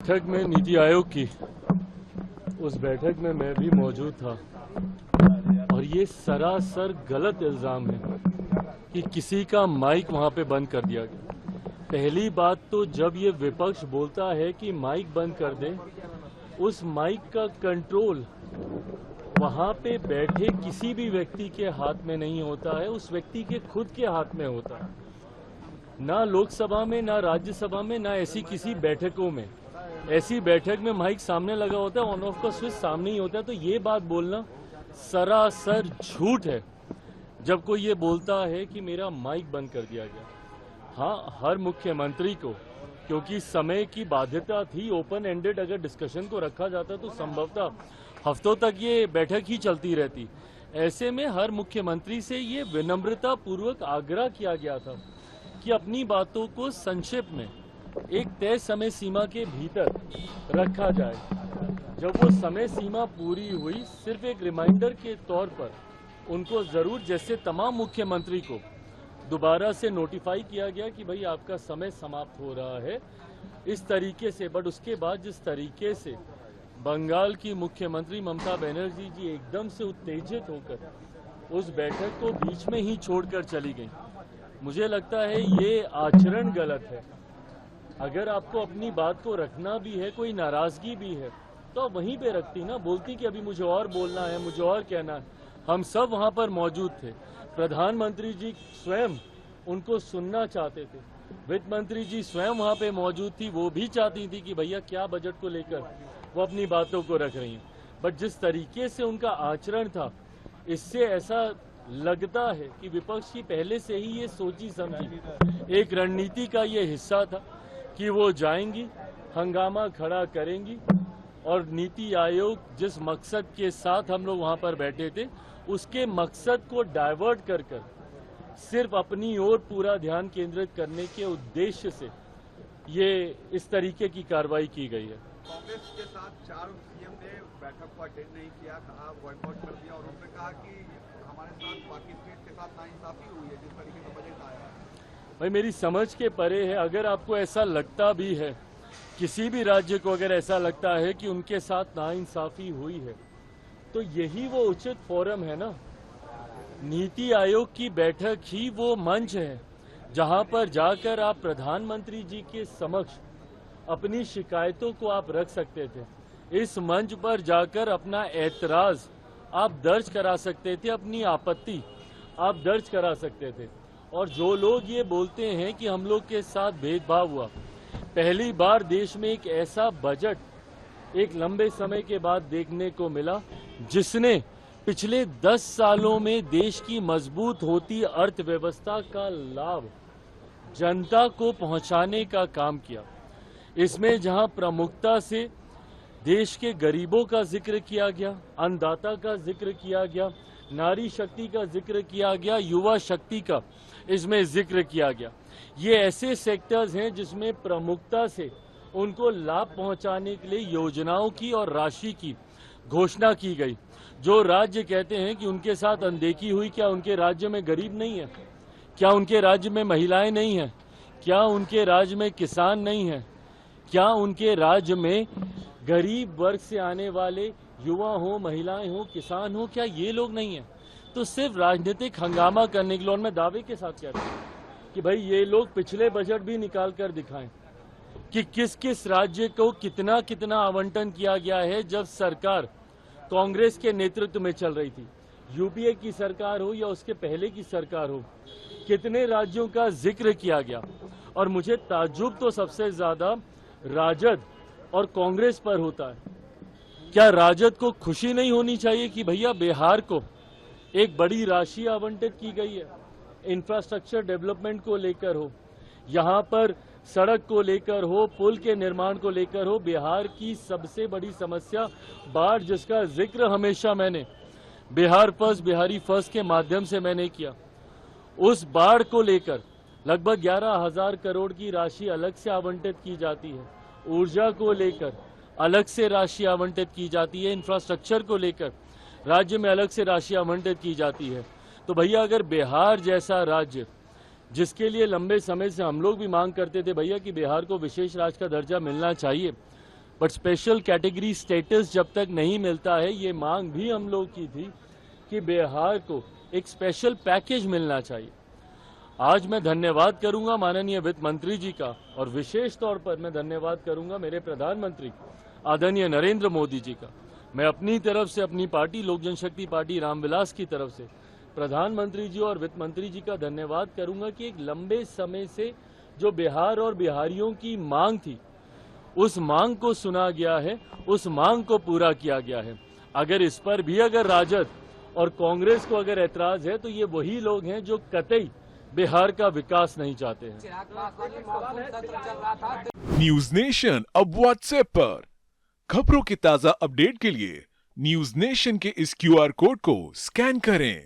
बैठक में नीति आयोग की उस बैठक में मैं भी मौजूद था और ये सरासर गलत इल्जाम है कि किसी का माइक वहां पे बंद कर दिया गया। पहली बात तो जब ये विपक्ष बोलता है कि माइक बंद कर दे, उस माइक का कंट्रोल वहां पे बैठे किसी भी व्यक्ति के हाथ में नहीं होता है, उस व्यक्ति के खुद के हाथ में होता है। ना लोकसभा में, ना राज्यसभा में, ना ऐसी किसी बैठकों में। ऐसी बैठक में माइक सामने लगा होता है, ऑन ऑफ का स्विच सामने ही होता है। तो ये बात बोलना सरासर झूठ है जब कोई ये बोलता है कि मेरा माइक बंद कर दिया गया। हाँ, हर मुख्यमंत्री को, क्योंकि समय की बाध्यता थी, ओपन एंडेड अगर डिस्कशन को रखा जाता तो संभवतः हफ्तों तक ये बैठक ही चलती रहती। ऐसे में हर मुख्यमंत्री से ये विनम्रता पूर्वक आग्रह किया गया था कि अपनी बातों को संक्षेप में एक तय समय सीमा के भीतर रखा जाए। जब वो समय सीमा पूरी हुई, सिर्फ एक रिमाइंडर के तौर पर उनको जरूर, जैसे तमाम मुख्यमंत्री को दोबारा से नोटिफाई किया गया कि भाई आपका समय समाप्त हो रहा है, इस तरीके से। बट उसके बाद जिस तरीके से बंगाल की मुख्यमंत्री ममता बनर्जी जी एकदम से उत्तेजित होकर उस बैठक को बीच में ही छोड़कर चली गई, मुझे लगता है ये आचरण गलत है। अगर आपको अपनी बात को रखना भी है, कोई नाराजगी भी है, तो आप वहीं पे रखती ना, बोलती कि अभी मुझे और बोलना है, मुझे और कहना है। हम सब वहां पर मौजूद थे। प्रधानमंत्री जी स्वयं उनको सुनना चाहते थे, वित्त मंत्री जी स्वयं वहां पे मौजूद थी, वो भी चाहती थी कि भैया क्या बजट को लेकर वो अपनी बातों को रख रही हैं। बट जिस तरीके से उनका आचरण था, इससे ऐसा लगता है कि विपक्ष की पहले से ही ये सोची समझी एक रणनीति का ये हिस्सा था कि वो जाएंगी, हंगामा खड़ा करेंगी और नीति आयोग जिस मकसद के साथ हम लोग वहां पर बैठे थे, उसके मकसद को डाइवर्ट कर सिर्फ अपनी ओर पूरा ध्यान केंद्रित करने के उद्देश्य से ये इस तरीके की कार्रवाई की गई है। कांग्रेस के साथ 4 सीएम ने बैठक को अटेंड नहीं किया, कहा बॉयकॉट कर दिया, और उन्होंने कहा कि हमारे साथ बाकी स्टेट के साथ नाइंसाफी हुई है जिस तरीके का बजट आया है। भाई मेरी समझ के परे है। अगर आपको ऐसा लगता भी है, किसी भी राज्य को अगर ऐसा लगता है कि उनके साथ नाइंसाफी हुई है, तो यही वो उचित फोरम है ना। नीति आयोग की बैठक ही वो मंच है जहां पर जाकर आप प्रधानमंत्री जी के समक्ष अपनी शिकायतों को आप रख सकते थे। इस मंच पर जाकर अपना ऐतराज आप दर्ज करा सकते थे, अपनी आपत्ति आप दर्ज करा सकते थे। और जो लोग ये बोलते हैं कि हम लोग के साथ भेदभाव हुआ, पहली बार देश में एक ऐसा बजट एक लंबे समय के बाद देखने को मिला जिसने पिछले 10 सालों में देश की मजबूत होती अर्थव्यवस्था का लाभ जनता को पहुंचाने का काम किया। इसमें जहां प्रमुखता से देश के गरीबों का जिक्र किया गया, अन्नदाता का जिक्र किया गया, नारी शक्ति का जिक्र किया गया, युवा शक्ति का इसमें जिक्र किया गया। ये ऐसे सेक्टर्स हैं जिसमें प्रमुखता से उनको लाभ पहुंचाने के लिए योजनाओं की और राशि की घोषणा की गई। जो राज्य कहते हैं कि उनके साथ अनदेखी हुई, क्या उनके राज्य में गरीब नहीं है? क्या उनके राज्य में महिलाएं नहीं हैं? क्या उनके राज्य में किसान नहीं हैं? क्या उनके राज्य में गरीब वर्ग से आने वाले युवा हो, महिलाएं हो, किसान हो, क्या ये लोग नहीं हैं? तो सिर्फ राजनीतिक हंगामा करने के लिए, और मैं दावे के साथ कहता हूं कि भाई ये लोग पिछले बजट भी निकाल कर दिखाएं कि किस किस राज्य को कितना कितना आवंटन किया गया है जब सरकार कांग्रेस के नेतृत्व में चल रही थी। यूपीए की सरकार हो या उसके पहले की सरकार हो, कितने राज्यों का जिक्र किया गया। और मुझे ताज्जुब तो सबसे ज्यादा राजद और कांग्रेस पर होता है। क्या राजद को खुशी नहीं होनी चाहिए कि भैया बिहार को एक बड़ी राशि आवंटित की गई है, इंफ्रास्ट्रक्चर डेवलपमेंट को लेकर हो, यहाँ पर सड़क को लेकर हो, पुल के निर्माण को लेकर हो। बिहार की सबसे बड़ी समस्या बाढ़, जिसका जिक्र हमेशा मैंने बिहार फर्स्ट, बिहारी फर्स्ट के माध्यम से मैंने किया। उस बाढ़ को लेकर लगभग 11,000 करोड़ की राशि अलग से आवंटित की जाती है। ऊर्जा को लेकर अलग से राशि आवंटित की जाती है। इंफ्रास्ट्रक्चर को लेकर राज्य में अलग से राशि आवंटित की जाती है। तो भैया अगर बिहार जैसा राज्य, जिसके लिए लंबे समय से हम लोग भी मांग करते थे भैया कि बिहार को विशेष राज्य का दर्जा मिलना चाहिए, बट स्पेशल कैटेगरी स्टेटस जब तक नहीं मिलता है, ये मांग भी हम लोग की थी कि बिहार को एक स्पेशल पैकेज मिलना चाहिए। आज मैं धन्यवाद करूंगा माननीय वित्त मंत्री जी का, और विशेष तौर पर मैं धन्यवाद करूंगा मेरे प्रधानमंत्री आदरणीय नरेंद्र मोदी जी का। मैं अपनी तरफ से, अपनी पार्टी लोक जनशक्ति पार्टी रामविलास की तरफ से प्रधानमंत्री जी और वित्त मंत्री जी का धन्यवाद करूंगा कि एक लंबे समय से जो बिहार और बिहारियों की मांग थी, उस मांग को सुना गया है, उस मांग को पूरा किया गया है। अगर इस पर भी अगर राजद और कांग्रेस को अगर ऐतराज है, तो ये वही लोग हैं जो कतई बिहार का विकास नहीं चाहते हैं। न्यूज नेशन अब व्हाट्सएप पर खबरों के ताजा अपडेट के लिए न्यूज नेशन के इस क्यूआर कोड को स्कैन करें